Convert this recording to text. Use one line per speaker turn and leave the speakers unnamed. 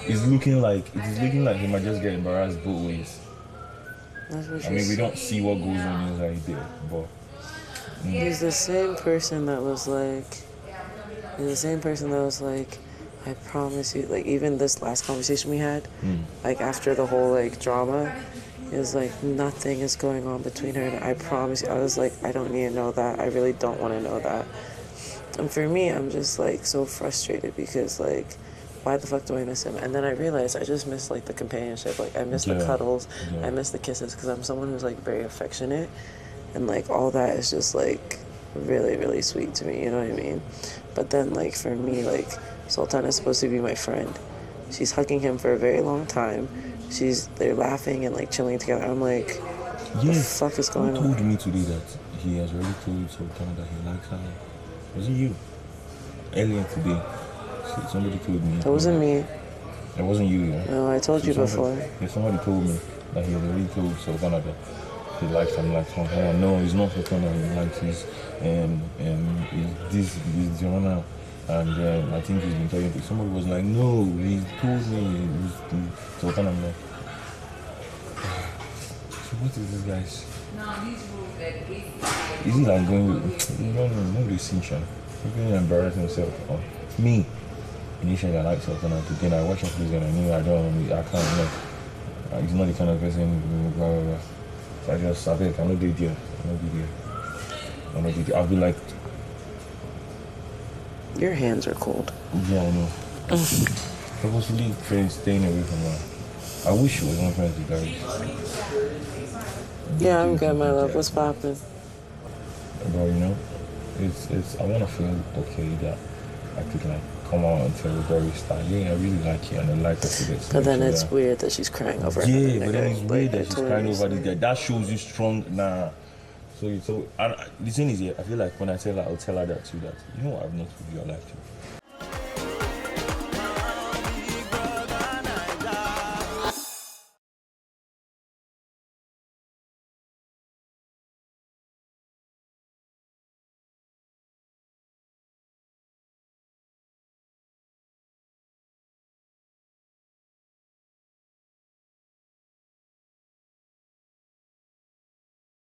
it's looking like he might just get embarrassed both ways. I mean, we don't see what goes on inside there, but
he's the same person that was like, I promise you, like, even this last conversation we had, like, after the whole, like, drama, it was like, nothing is going on between her, and I promise you, I was like, I don't need to know that, I really don't want to know that. And for me, I'm just, like, so frustrated because, like, why the fuck do I miss him? And then I realized I just miss, like, the companionship. Like, I miss the cuddles. I miss the kisses because I'm someone who's, like, very affectionate. And, like, all that is just, like, really, really sweet to me. You know what I mean? But then, like, for me, like, Sultana is supposed to be my friend. She's hugging him for a very long time. They're laughing and, like, chilling together. I'm like, what the fuck is going on?
Who told me today that he has already told Sultana that he likes her? Was it you? Earlier today. Somebody told me.
It wasn't me.
It wasn't you, yeah?
No, I told you before.
Yeah, somebody told me that he had already told Sultana that he likes him like Sultana. No, he's not Sultana. He likes his this Joanna. And I think he's been talking to somebody was like, no, he told me he's Sultana. I'm like, so what is this, guys? Is he like going, no distinction? He's going to embarrass himself. Or me. Initially, I like Sultana, but then I watch him play and I knew I can't, like, he's not the kind of person, blah, blah, blah. So I just, I'm not the idiot. I'll be like,
your hands are cold.
yeah, I know. Purposefully staying away from her. I wish she was not friends with Gary.
Yeah, I'm good, my love. What's poppin'?
But you know, it's I want to feel okay that I could like come out and tell Gary style. Yeah, I really like you and I like her to this.
But then it's weird that she's crying over her.
Yeah, but then it's weird that she's crying over this guy. That shows you strong. Nah. So the thing is, yeah, I feel like when I tell her, I'll tell her that too. That you know what, I've not lived your life too.